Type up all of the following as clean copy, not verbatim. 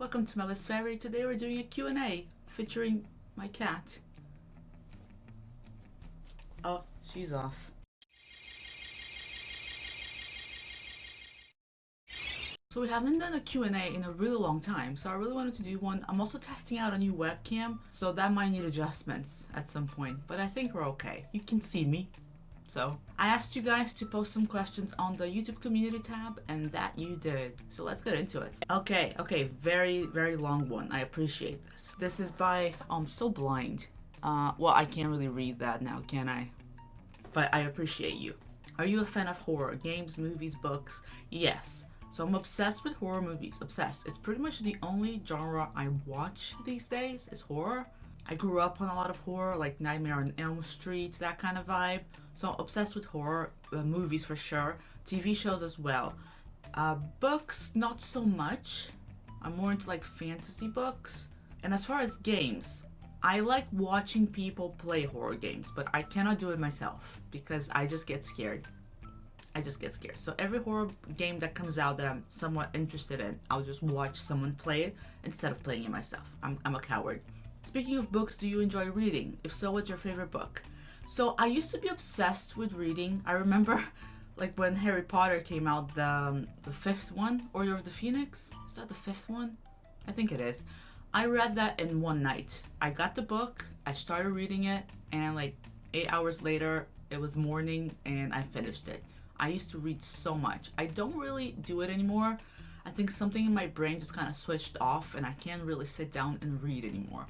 Welcome to Melis Fairy. Today we're doing a Q&A featuring my cat. Oh, she's off. So we haven't done a Q&A in a really long time, so I really wanted to do one. I'm also testing out a new webcam, so that might need adjustments at some point, but I think we're okay. You can see me. So I asked you guys to post some questions on the YouTube community tab, and that you did. So let's get into it. Okay, very long one. I appreciate this. This is by, oh, I'm so blind. Well, I can't really read that now, can I? But I appreciate you. Are you a fan of horror? Games, movies, books? Yes. So I'm obsessed with horror movies. Obsessed. It's pretty much the only genre I watch these days is horror. I grew up on a lot of horror, like Nightmare on Elm Street, that kind of vibe. So I'm obsessed with horror, movies for sure, TV shows as well. Books, not so much. I'm more into like fantasy books. And as far as games, I like watching people play horror games, but I cannot do it myself because I just get scared. So every horror game that comes out that I'm somewhat interested in, I'll just watch someone play it instead of playing it myself. I'm a coward. Speaking of books, do you enjoy reading? If so, what's your favorite book? So I used to be obsessed with reading. I remember like when Harry Potter came out, the fifth one, Order of the Phoenix? Is that the fifth one? I think it is. I read that in one night. I got the book, I started reading it, and like 8 hours later, it was morning and I finished it. I used to read so much. I don't really do it anymore. I think something in my brain just kind of switched off and I can't really sit down and read anymore.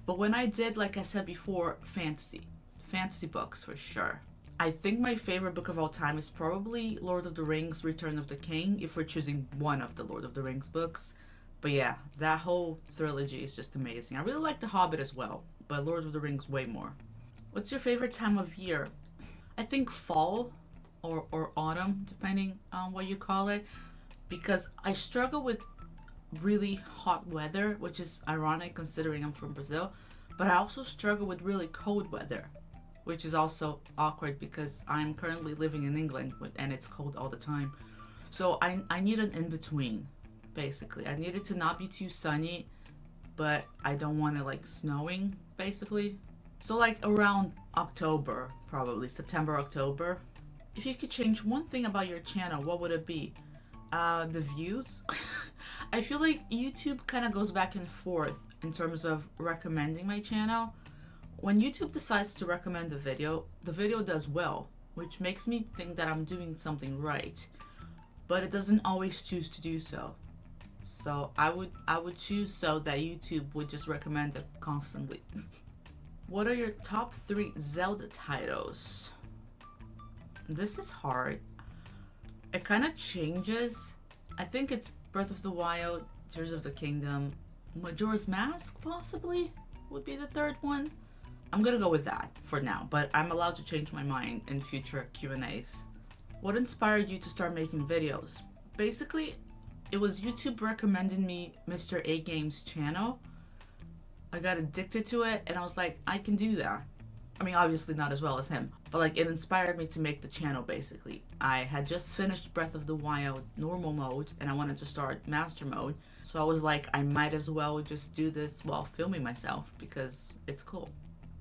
But when I did, like I said before, fantasy books for sure. I think my favorite book of all time is probably Lord of the Rings, Return of the King, if we're choosing one of the Lord of the Rings books. But yeah, that whole trilogy is just amazing. I really like The Hobbit as well, but Lord of the Rings way more. What's your favorite time of year? I think fall or autumn, depending on what you call it, because I struggle with really hot weather, which is ironic considering I'm from Brazil, but I also struggle with really cold weather, which is also awkward because I'm currently living in England and it's cold all the time. So I need an in-between, basically. I need it to not be too sunny, but I don't want it like snowing, basically. So like around October, probably September, October. If you could change one thing about your channel, what would it be? The views. I feel like YouTube kind of goes back and forth in terms of recommending my channel. When YouTube decides to recommend a video, the video does well, which makes me think that I'm doing something right, but it doesn't always choose to do so. So I would choose so that YouTube would just recommend it constantly. What are your top 3 Zelda titles? This is hard. It kind of changes. I think it's Breath of the Wild, Tears of the Kingdom, Majora's Mask possibly would be the third one. I'm gonna go with that for now, but I'm allowed to change my mind in future Q&As. What inspired you to start making videos? Basically, it was YouTube recommending me Mr. A Game's channel. I got addicted to it and I was like, I can do that. I mean, obviously not as well as him, but like it inspired me to make the channel basically. I had just finished Breath of the Wild normal mode and I wanted to start master mode. So I was like, I might as well just do this while filming myself because it's cool.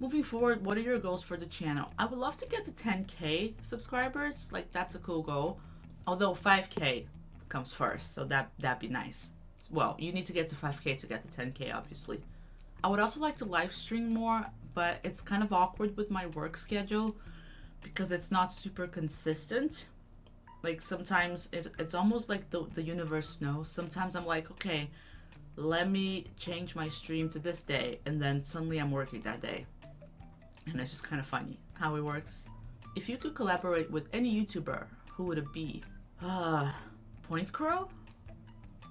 Moving forward, what are your goals for the channel? I would love to get to 10K subscribers. Like that's a cool goal. Although 5K comes first, so that'd be nice. Well, you need to get to 5K to get to 10K obviously. I would also like to live stream more, but it's kind of awkward with my work schedule because it's not super consistent. Like sometimes it's almost like the universe knows. Sometimes I'm like, okay, let me change my stream to this day, and then suddenly I'm working that day. And it's just kind of funny how it works. If you could collaborate with any YouTuber, who would it be? Point Crow?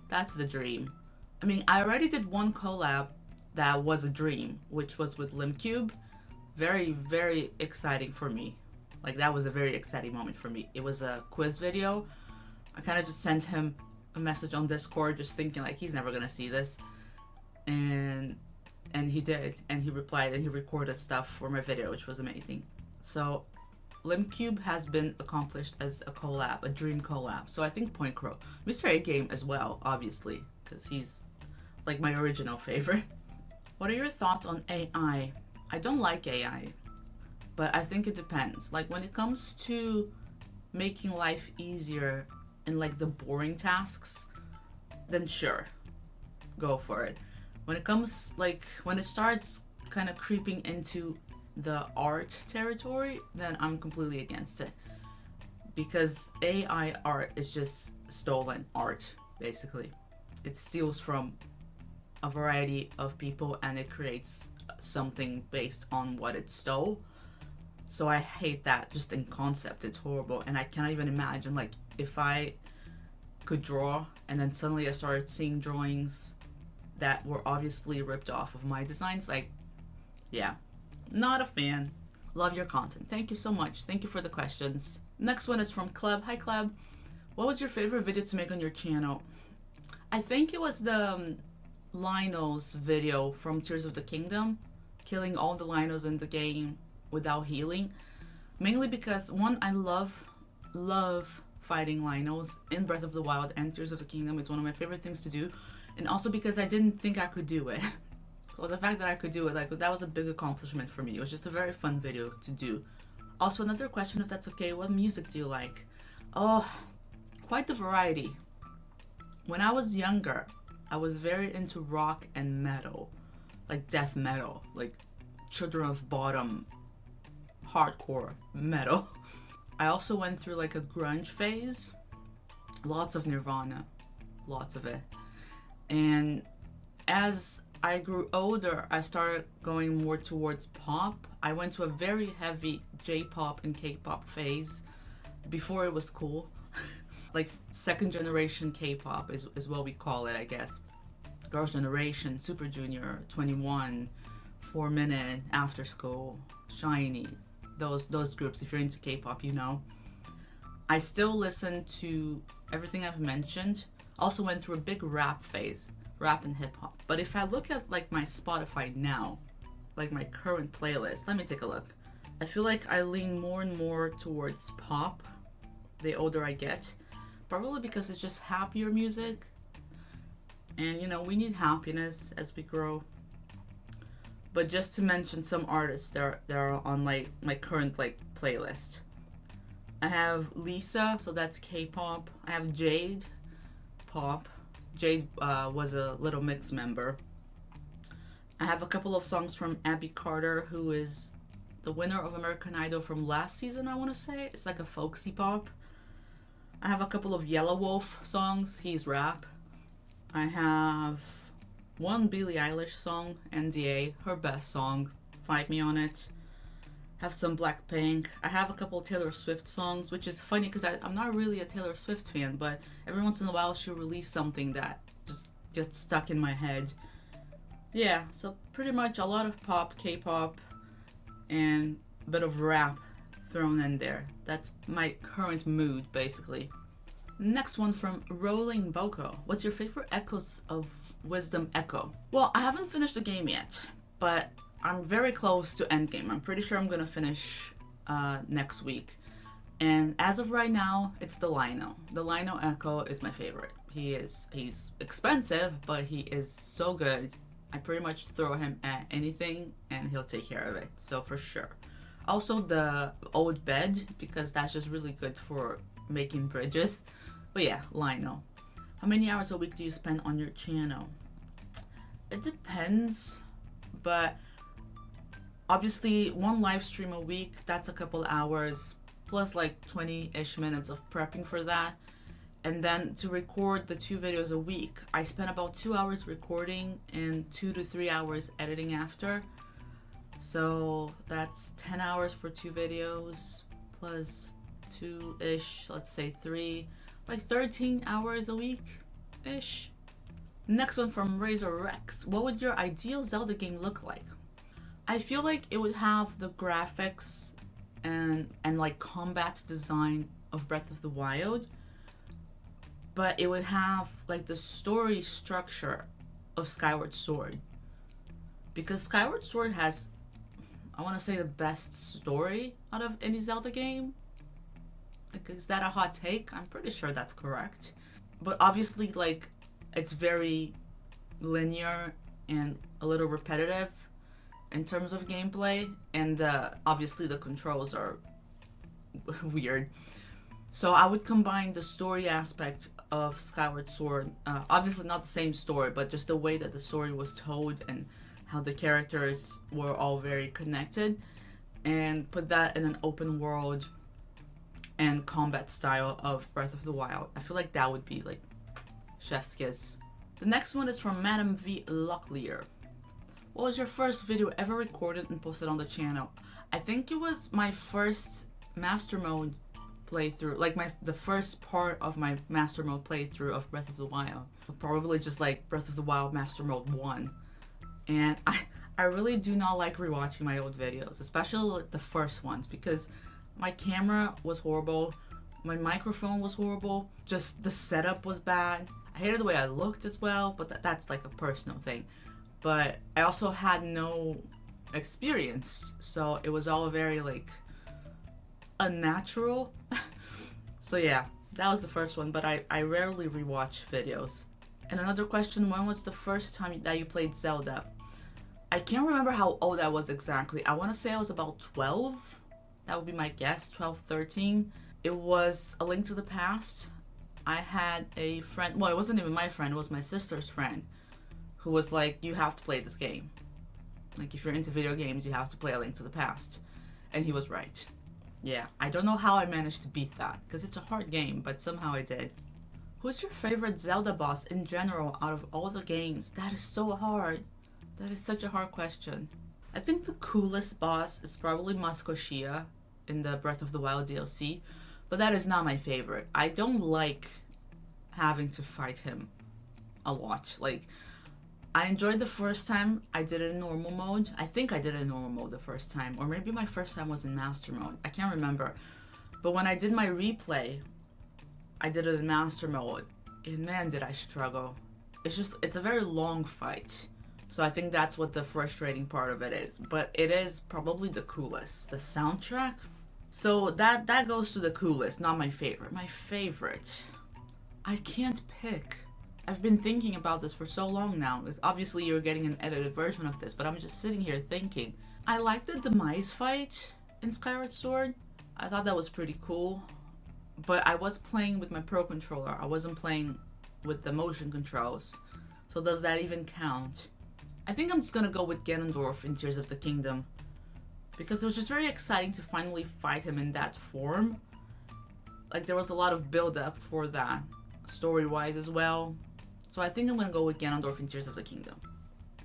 That's the dream. I mean, I already did one collab that was a dream, which was with Limcube. Very exciting for me. Like that was a very exciting moment for me. It was a quiz video. I kind of just sent him a message on Discord just thinking like he's never gonna see this, and he did, and he replied and he recorded stuff for my video, which was amazing. So Limcube has been accomplished as a collab, a dream collab. So I think Point Crow. Mr. A Game as well, obviously, because he's like my original favorite. What are your thoughts on AI? I don't like AI, but I think it depends. Like when it comes to making life easier in like the boring tasks, then sure, go for it. When it comes like when it starts kind of creeping into the art territory, then I'm completely against it. Because AI art is just stolen art, basically. It steals from a variety of people and it creates something based on what it stole. So I hate that just in concept. It's horrible. And I can't even imagine like if I could draw and then suddenly I started seeing drawings that were obviously ripped off of my designs. Like, yeah, not a fan. Love your content. Thank you so much. Thank you for the questions. Next one is from Club. Hi Club. What was your favorite video to make on your channel? I think it was the Lynel's video from Tears of the Kingdom, killing all the Lynels in the game without healing. Mainly because one, I love fighting Lynels in Breath of the Wild and Tears of the Kingdom. It's one of my favorite things to do, and also because I didn't think I could do it. So the fact that I could do it, like that was a big accomplishment for me. It was just a very fun video to do. Also, another question, if that's okay, what music do you like? Oh, quite the variety. When I was younger, I was very into rock and metal, like death metal, like Children of Bottom, hardcore metal. I also went through like a grunge phase, lots of Nirvana, lots of it. And as I grew older, I started going more towards pop. I went to a very heavy J-pop and K-pop phase before it was cool. Like second generation K-pop is what we call it, I guess. Girls' Generation, Super Junior, 21, 4 Minute, After School, Shiny, those groups. If you're into K-pop, you know. I still listen to everything I've mentioned. Also went through a big rap phase, rap and hip hop. But if I look at like my Spotify now, like my current playlist, let me take a look. I feel like I lean more and more towards pop the older I get. Probably because it's just happier music. And you know, we need happiness as we grow. But just to mention some artists that are on like my current like playlist. I have Lisa, so that's K-pop. I have Jade, pop. Jade was a Little Mix member. I have a couple of songs from Abby Carter, who is the winner of American Idol from last season, I want to say. It's like a folksy pop. I have a couple of Yellow Wolf songs. He's rap. I have one Billie Eilish song, NDA, her best song, Fight Me on It. Have some Blackpink. I have a couple Taylor Swift songs, which is funny because I'm not really a Taylor Swift fan, but every once in a while she'll release something that just gets stuck in my head. Yeah, so pretty much a lot of pop, K-pop, and a bit of rap thrown in there. That's my current mood, basically. Next one from Rolling Boko. What's your favorite Echoes of Wisdom Echo? Well, I haven't finished the game yet, but I'm very close to endgame. I'm pretty sure I'm gonna finish next week. And as of right now, it's the Lino. The Lino Echo is my favorite. He's expensive, but he is so good. I pretty much throw him at anything and he'll take care of it. So for sure. Also the old bed, because that's just really good for making bridges. But yeah, Lino. How many hours a week do you spend on your channel? It depends, but obviously one live stream a week, that's a couple hours, plus like 20-ish minutes of prepping for that. And then to record the 2 videos a week, I spend about 2 hours recording and 2 to 3 hours editing after. So that's 10 hours for 2 videos, plus 2-ish, let's say 3, like 13 hours a week-ish. Next one from Razor Rex. What would your ideal Zelda game look like? I feel like it would have the graphics and like combat design of Breath of the Wild, but it would have like the story structure of Skyward Sword. Because Skyward Sword has, I want to say, the best story out of any Zelda game. Like, is that a hot take? I'm pretty sure that's correct. But obviously, like, it's very linear and a little repetitive in terms of gameplay, and obviously the controls are weird. So I would combine the story aspect of Skyward Sword, obviously not the same story, but just the way that the story was told and how the characters were all very connected, and put that in an open world and combat style of Breath of the Wild. I feel like that would be like chef's kiss. The next one is from Madam V. Locklear. What was your first video ever recorded and posted on the channel? I think it was my first Master Mode playthrough, like the first part of my Master Mode playthrough of Breath of the Wild. Probably just like Breath of the Wild Master Mode 1. And I really do not like rewatching my old videos, especially the first ones, because my camera was horrible, my microphone was horrible, just the setup was bad. I hated the way I looked as well, but that's like a personal thing. But I also had no experience, so it was all very like unnatural. So yeah, that was the first one, but I rarely rewatch videos. And another question, when was the first time that you played Zelda? I can't remember how old I was exactly. I want to say I was about 12. That would be my guess, 12, 13. It was A Link to the Past. I had a friend, well, it wasn't even my friend, it was my sister's friend, who was like, you have to play this game. Like, if you're into video games, you have to play A Link to the Past. And he was right. Yeah, I don't know how I managed to beat that, because it's a hard game, but somehow I did. Who's your favorite Zelda boss in general out of all the games? That is so hard. That is such a hard question. I think the coolest boss is probably Muscoshia in the Breath of the Wild DLC, but that is not my favorite. I don't like having to fight him a lot. Like, I enjoyed the first time I did it in normal mode. I think I did it in normal mode the first time, or maybe my first time was in master mode. I can't remember. But when I did my replay, I did it in master mode, and man, did I struggle. It's a very long fight. So I think that's what the frustrating part of it is. But it is probably the coolest. The soundtrack. So that goes to the coolest, not my favorite. My favorite, I can't pick. I've been thinking about this for so long now. Obviously you're getting an edited version of this, but I'm just sitting here thinking. I like the demise fight in Skyward Sword. I thought that was pretty cool. But I was playing with my Pro Controller. I wasn't playing with the motion controls. So does that even count? I think I'm just gonna go with Ganondorf in Tears of the Kingdom, because it was just very exciting to finally fight him in that form. Like, there was a lot of build-up for that, story-wise as well. So I think I'm gonna go with Ganondorf in Tears of the Kingdom.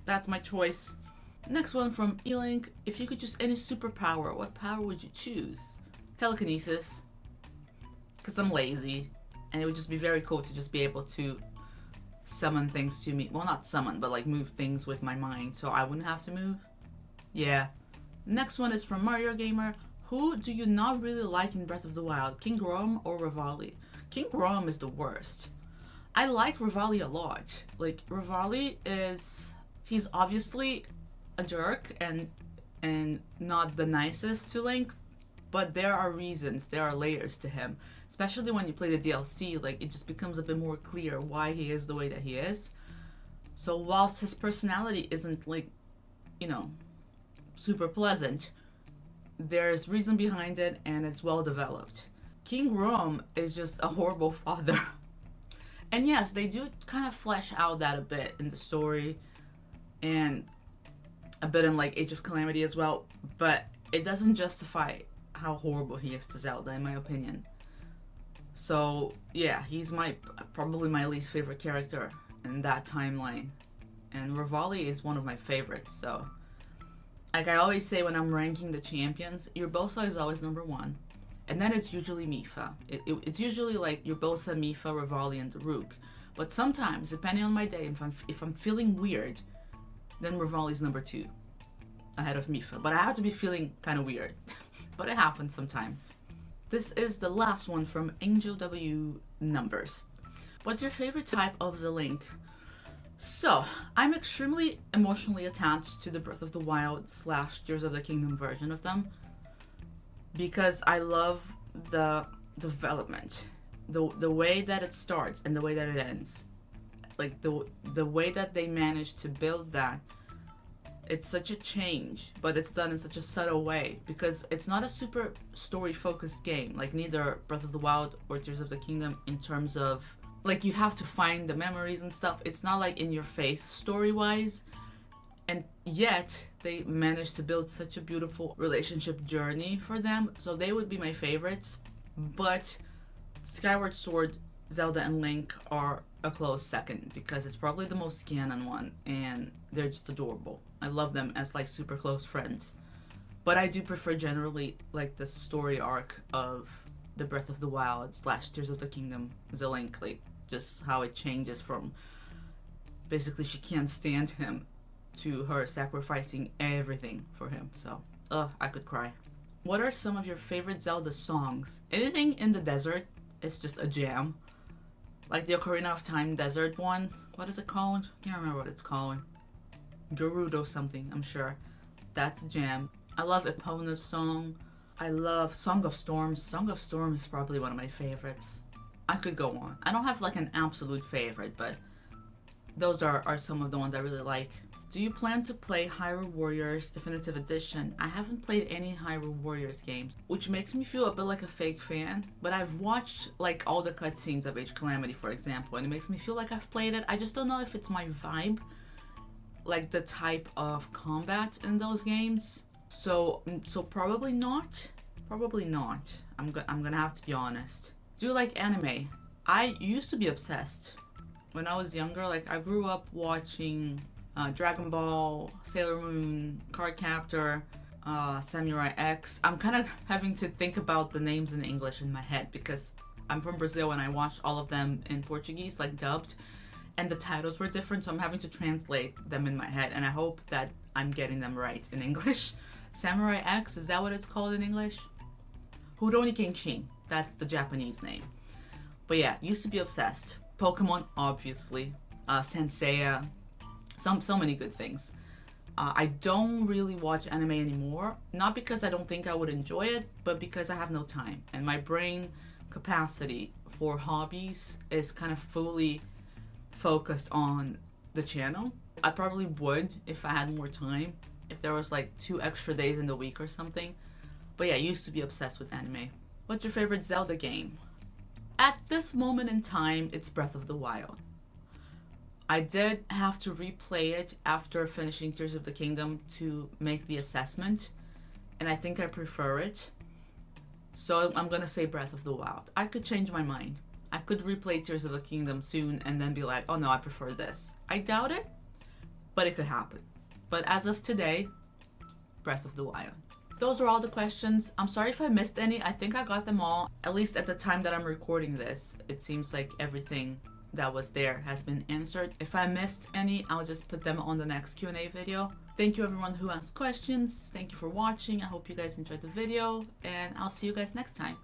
That's my choice. Next one from E-Link. If you could choose any superpower, what power would you choose? Telekinesis, because I'm lazy, and it would just be very cool to just be able to summon things to me. Well, not summon, but like move things with my mind, so I wouldn't have to move. Yeah. Next one is from Mario Gamer. Who do you not really like in Breath of the Wild? King Grom or Revali? King Grom is the worst. I like Revali a lot. Like, Revali he's obviously a jerk and not the nicest to Link, but there are reasons, there are layers to him. Especially when you play the DLC, like, it just becomes a bit more clear why he is the way that he is. So whilst his personality isn't, like, you know, super pleasant, there's reason behind it and it's well developed. King Grom is just a horrible father. And yes, they do kind of flesh out that a bit in the story and a bit in, like, Age of Calamity as well, but it doesn't justify how horrible he is to Zelda, in my opinion. So yeah, he's probably my least favorite character in that timeline. And Revali is one of my favorites, so like I always say when I'm ranking the champions, Urbosa is always number 1. And then it's usually Mipha. It's usually like Urbosa, Mipha, Revali, and Daruk. But sometimes, depending on my day, if I'm feeling weird, then Revali's number 2, ahead of Mipha. But I have to be feeling kind of weird. But it happens sometimes. This is the last one from Angel W Numbers. What's your favorite type of the Link? So, I'm extremely emotionally attached to the Breath of the Wild / Tears of the Kingdom version of them, because I love the development, the way that it starts and the way that it ends. like the way that they managed to build that, it's such a change, but it's done in such a subtle way because it's not a super story focused game, like neither Breath of the Wild or Tears of the Kingdom, in terms of like you have to find the memories and stuff. It's not like in your face story wise, and yet they managed to build such a beautiful relationship journey for them. So they would be my favorites, but Skyward Sword, Zelda, and Link are a close second because it's probably the most canon one and they're just adorable. I love them as like super close friends. But I do prefer generally like the story arc of the Breath of the Wild / Tears of the Kingdom, the Link, like just how it changes from basically she can't stand him to her sacrificing everything for him. So, I could cry. What are some of your favorite Zelda songs? Anything in the desert is just a jam. Like the Ocarina of Time desert one. What is it called? Can't remember what it's called. Gerudo something, I'm sure. That's a jam. I love Epona's song. I love Song of Storms. Song of Storms is probably one of my favorites. I could go on. I don't have like an absolute favorite, but those are some of the ones I really like. Do you plan to play Hyrule Warriors Definitive Edition? I haven't played any Hyrule Warriors games, which makes me feel a bit like a fake fan, but I've watched like all the cutscenes of Age Calamity, for example, and it makes me feel like I've played it. I just don't know if it's my vibe, like the type of combat in those games. So probably not. Probably not. I'm gonna have to be honest. Do you like anime? I used to be obsessed. When I was younger, like I grew up watching Dragon Ball, Sailor Moon, Cardcaptor, Samurai X. I'm kind of having to think about the names in English in my head because I'm from Brazil and I watched all of them in Portuguese, like dubbed, and the titles were different, so I'm having to translate them in my head, and I hope that I'm getting them right in English. Samurai X, is that what it's called in English? Rurouni Kenshin, that's the Japanese name. But yeah, used to be obsessed. Pokemon, obviously. Senseiya. So many good things. I don't really watch anime anymore. Not because I don't think I would enjoy it, but because I have no time. And my brain capacity for hobbies is kind of fully focused on the channel. I probably would if I had more time. If there was like 2 extra days in the week or something. But yeah, I used to be obsessed with anime. What's your favorite Zelda game? At this moment in time, it's Breath of the Wild. I did have to replay it after finishing Tears of the Kingdom to make the assessment, and I think I prefer it. So I'm gonna say Breath of the Wild. I could change my mind. I could replay Tears of the Kingdom soon and then be like, oh no, I prefer this. I doubt it, but it could happen. But as of today, Breath of the Wild. Those are all the questions. I'm sorry if I missed any. I think I got them all, at least at the time that I'm recording this. It seems like everything that was there has been answered. If I missed any, I'll just put them on the next Q&A video. Thank you everyone who asked questions. Thank you for watching. I hope you guys enjoyed the video, and I'll see you guys next time.